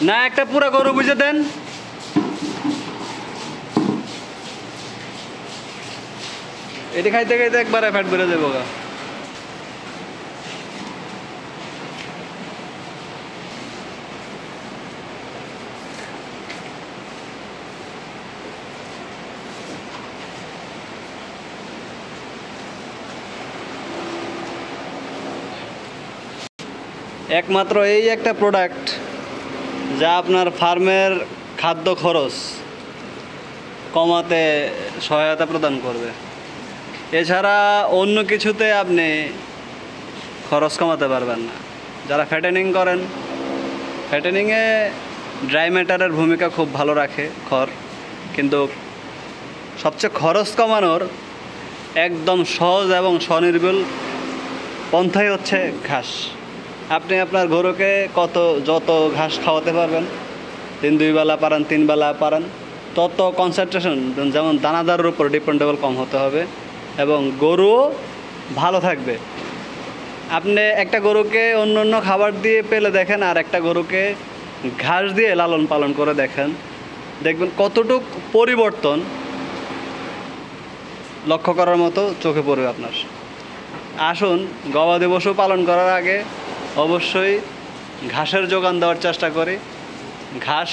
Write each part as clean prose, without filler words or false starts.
না একটা পুরো গরু বুঝে দেন। এটি খাইতে খাইতে একবারে ফ্যাট বেড়ে যাবো গা। একমাত্র এই একটা প্রোডাক্ট যা আপনার ফার্মের খাদ্য খরচ কমাতে সহায়তা প্রদান করবে। এছাড়া অন্য কিছুতে আপনি খরচ কমাতে পারবেন না। যারা ফ্যাটেনিং করেন, ফ্যাটেনিংয়ে ড্রাই ম্যাটারের ভূমিকা খুব ভালো রাখে খড়, কিন্তু সবচেয়ে খরচ কমানোর একদম সহজ এবং স্বনির্ভুল পন্থাই হচ্ছে ঘাস। আপনি আপনার গরুকে যত ঘাস খাওয়াতে পারবেন, 2 বেলা পারেন 3 বেলা পারেন, তত কনসেন্ট্রেশন যেমন দানাদারের উপর ডিপেন্ডেবল কম হতে হবে এবং গরুও ভালো থাকবে। আপনি একটা গরুকে অন্য খাবার দিয়ে পেলে দেখেন, আর একটা গরুকে ঘাস দিয়ে লালন পালন করে দেখেন, দেখবেন কতটুক পরিবর্তন লক্ষ্য করার মতো চোখে পড়বে আপনার। আসুন, গবাদি পশু পালন করার আগে অবশ্যই ঘাসের যোগান দেওয়ার চেষ্টা করি। ঘাস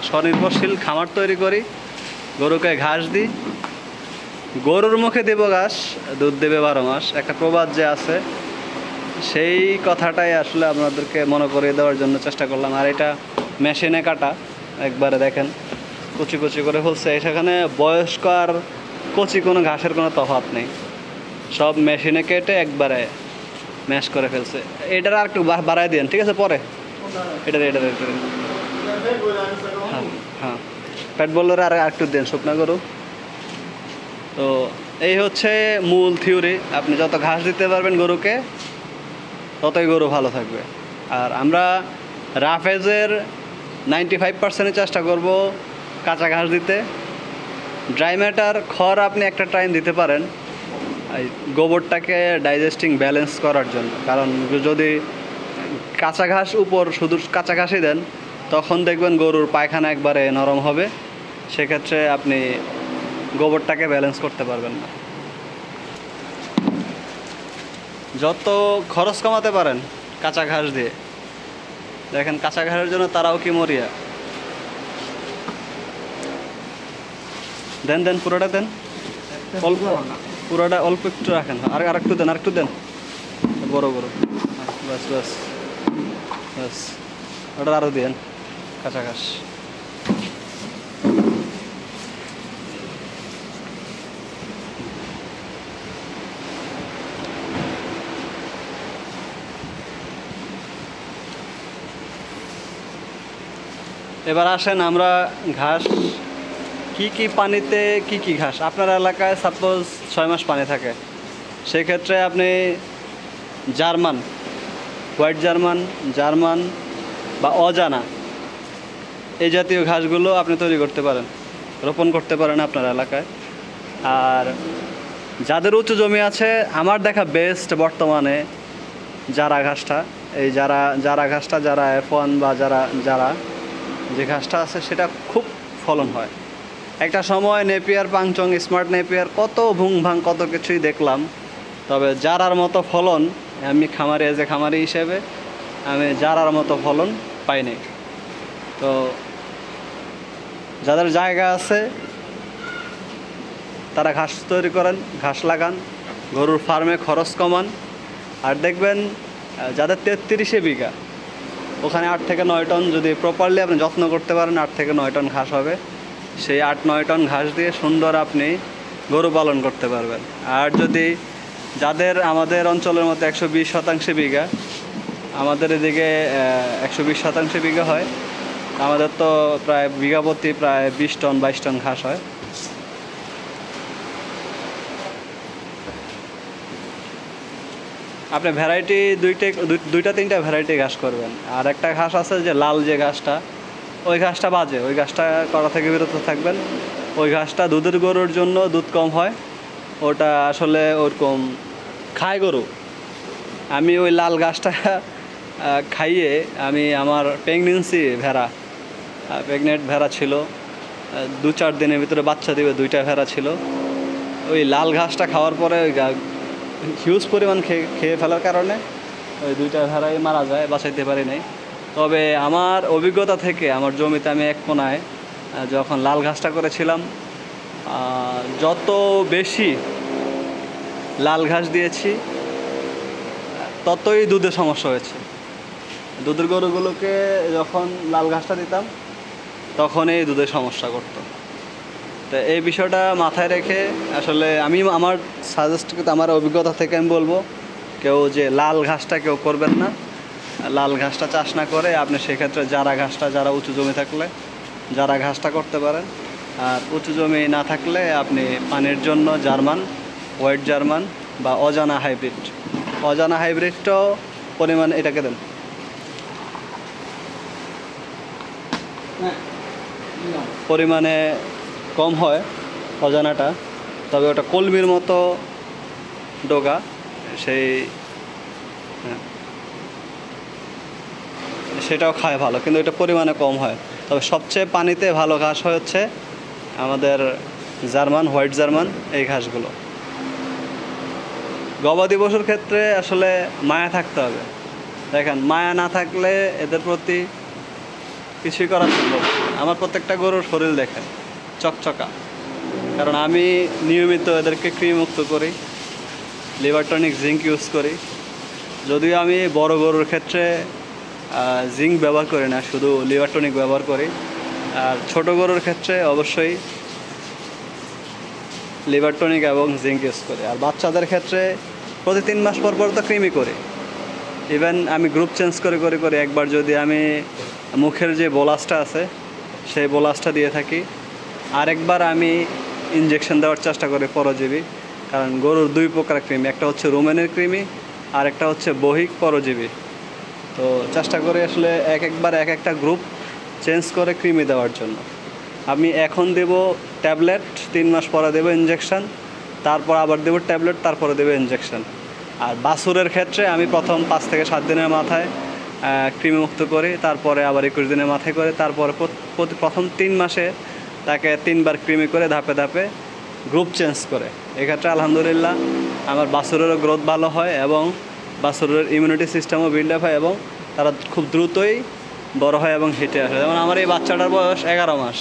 স্বনির্ভরশীল খামার তৈরি করি, গরুকে ঘাস দিই, গরুর মুখে দেব ঘাস, দুধ দেবে 12 মাস। একটা প্রবাদ যে আছে, সেই কথাটাই আসলে আপনাদেরকে মনে করিয়ে দেওয়ার জন্য চেষ্টা করলাম। আর এটা মেশিনে কাটা, একবারে দেখেন কুচি কুচি করে ফেলছে। সেখানে বয়স্ক আর কচি কোনো ঘাসের কোনো তফাৎ নেই, সব মেশিনে কেটে একবারে ম্যাশ করে ফেলছে। এটার আর একটু বাড়াই দিন, ঠিক আছে? পরে এটার হ্যাঁ হ্যাঁ পেট বললে আর একটু দেন শুকনা গরু। তো এই হচ্ছে মূল থিওরি। আপনি যত ঘাস দিতে পারবেন গরুকে, ততই গরু ভালো থাকবে। আর আমরা রাফেজের 95% চেষ্টা করব কাঁচা ঘাস দিতে। ড্রাই ম্যাটার খড় আপনি একটা টাইম দিতে পারেন গোবরটাকে ডাইজেস্টিং ব্যালেন্স করার জন্য, কারণ যদি কাঁচা ঘাস শুধু কাঁচা ঘাসই দেন, তখন দেখবেন গরুর পায়খানা একবারে নরম হবে, সেক্ষেত্রে আপনি গোবরটাকে ব্যালেন্স করতে পারবেন না। যত খরচ কমাতে পারেন কাঁচা ঘাস দিয়ে, দেখেন কাঁচা ঘাসের জন্য তারাও কি মরিয়া। দেন পুরোটা দেন, পুরোটা অল্প একটু রাখেন, আর একটু দেন বড় বাস ওটা আরও দেন কাঁচা ঘাস। এবার আসেন আমরা ঘাস কি পানিতে কি ঘাস। আপনার এলাকায় সাপোজ 6 মাস পানি থাকে, সেক্ষেত্রে আপনি হোয়াইট জার্মান বা অজানা এই জাতীয় ঘাসগুলো আপনি তৈরি করতে পারেন, রোপণ করতে পারেন আপনার এলাকায়। আর যাদের উঁচু জমি আছে, আমার দেখা বেস্ট বর্তমানে জারা ঘাসটা। এই জারা ঘাসটা, যারা F1 বা যারা যে ঘাসটা আছে, সেটা খুব ফলন হয়। একটা সময় নেপিয়ার, পাংচং, স্মার্ট নেপিয়ার, কত ভুং কত কিছুই দেখলাম, তবে জারার মতো ফলন আমি খামারি হিসেবে আমি জারার মতো ফলন পাইনি। তো যাদের জায়গা আছে তারা ঘাস তৈরি করেন, ঘাস লাগান, গরুর ফার্মে খরচ কমান। আর দেখবেন যাদের 33 বিঘা, ওখানে 8 থেকে 9 টন যদি প্রপারলি আপনি যত্ন করতে পারেন, 8 থেকে 9 টন ঘাস হবে। সেই 8-9 টন ঘাস দিয়ে সুন্দর আপনি গরু পালন করতে পারবেন। আর যদি যাদের আমাদের অঞ্চলের মতো 120% বিঘা, আমাদের এদিকে 120% বিঘা হয়, আমাদের তো প্রায় বিঘা প্রতি প্রায় 20 টন 22 টন ঘাস হয়। আপনি ভ্যারাইটি দুইটা তিনটা ভ্যারাইটি ঘাস করবেন। আর একটা ঘাস আছে যে লাল যে ঘাসটা, ওই ঘাসটা বাজে, ওই ঘাসটা করা থেকে বিরত থাকবেন। ওই ঘাসটা দুধের গরুর জন্য দুধ কম হয়, ওটা আসলে ওরকম খায় গরু। আমি ওই লাল ঘাসটা খাইয়ে আমি আমার প্রেগনেন্সি ভেড়া, প্রেগনেন্ট ভেড়া ছিল, 2-4 দিনের ভিতরে বাচ্চা দিবে, 2টা ভেড়া ছিল। ওই লাল ঘাসটা খাওয়ার পরে ওই হিউজ পরিমাণ খেয়ে ফেলার কারণে ওই 2টা ভেড়াই মারা যায়, বাঁচাইতে পারি নাই। তবে আমার অভিজ্ঞতা থেকে আমার জমিতে আমি এক কোনায় যখন লাল ঘাসটা করেছিলাম, যত বেশি লাল ঘাস দিয়েছি ততই দুধের সমস্যা হয়েছে। দুধের গরুগুলোকে যখন লাল ঘাসটা দিতাম তখনই দুধের সমস্যা করতো। তো এই বিষয়টা মাথায় রেখে আসলে আমি আমার সাজেস্ট আমার অভিজ্ঞতা থেকে আমি বলবো, কেউ যে লাল ঘাসটা কেউ করবেন না। লাল ঘাসটা চাষ না করে আপনি সেক্ষেত্রে জারা ঘাসটা, যারা উঁচু জমি থাকলে জারা ঘাসটা করতে পারেন। আর উঁচু জমি না থাকলে আপনি পানির জন্য জার্মান, হোয়াইট জার্মান বা অজানা হাইব্রিড, অজানা হাইব্রিডটাও পরিমাণ এটাকে দেন। পরিমাণে কম হয় অজানাটা, তবে ওটা কলমির মতো ডোগা, সেই সেটাও খায় ভালো, কিন্তু এটা পরিমাণে কম হয়। তবে সবচেয়ে পানিতে ভালো ঘাস হচ্ছে আমাদের জার্মান, হোয়াইট জার্মান, এই ঘাসগুলো। গবাদি পশুর ক্ষেত্রে আসলে মায়া থাকতে হবে। দেখেন, মায়া না থাকলে এদের প্রতি কিছুই করা সম্ভব। আমার প্রত্যেকটা গরুর শরীর দেখেন চকচকা, কারণ আমি নিয়মিত এদেরকে কৃমিমুক্ত করি, লিভার টনিক, জিঙ্ক ইউজ করি। যদিও আমি বড় গরুর ক্ষেত্রে জিঙ্ক ব্যবহার করি না, শুধু লিভার টনিক ব্যবহার করি। আর ছোট গরুর ক্ষেত্রে অবশ্যই লিভার টনিক এবং জিঙ্ক ইউজ করি। আর বাচ্চাদের ক্ষেত্রে প্রতি 3 মাস পর পর তো কৃমি করি। ইভেন আমি গ্রুপ চেঞ্জ করে একবার যদি আমি মুখের যে বোলাসটা আছে সেই বোলাসটা দিয়ে থাকি, আরেকবার আমি ইনজেকশন দেওয়ার চেষ্টা করি পরজীবী। কারণ গরুর 2 প্রকার কৃমি, একটা হচ্ছে রোমেনের কৃমি আর একটা হচ্ছে বহিক পরজীবী। তো চেষ্টা করি আসলে একবার একটা গ্রুপ চেঞ্জ করে কৃমি দেওয়ার জন্য। আমি এখন দেব ট্যাবলেট, 3 মাস পরে দেবো ইনজেকশন, তারপর আবার দেবো ট্যাবলেট, তারপরে দেবো ইনজেকশন। আর বাছুরের ক্ষেত্রে আমি প্রথম 5 থেকে 7 দিনের মাথায় কৃমিমুক্ত করি, তারপরে আবার 21 দিনের মাথায় করে, তারপরে প্রথম 3 মাসে তাকে 3 বার কৃমি করে ধাপে ধাপে গ্রুপ চেঞ্জ করে। এক্ষেত্রে আলহামদুলিল্লাহ আমার বাছুরেরও গ্রোথ ভালো হয় এবং বাছুরের ইমিউনিটি সিস্টেমও বিল্ড আপ হয় এবং তারা খুব দ্রুতই বড় হয় এবং হেঁটে আসে। যেমন আমার এই বাচ্চাটার বয়স 11 মাস,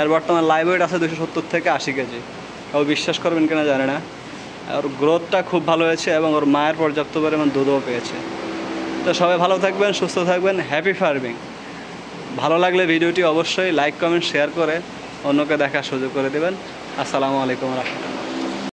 এর বর্তমান লাইভ ওয়েট আছে 270 থেকে 80 কেজি। ও বিশ্বাস করবেন কিনা জানে না, ওর গ্রোথটা খুব ভালো হয়েছে এবং ওর মায়ের পর্যাপ্ত পরিমাণ দুধও পেয়েছে। তো সবাই ভালো থাকবেন, সুস্থ থাকবেন, হ্যাপি ফার্মিং। ভালো লাগলে ভিডিওটি অবশ্যই লাইক, কমেন্ট, শেয়ার করে অন্যকে দেখার সুযোগ করে দেবেন। আসসালামু আলাইকুম রাহমাতুল্লাহ।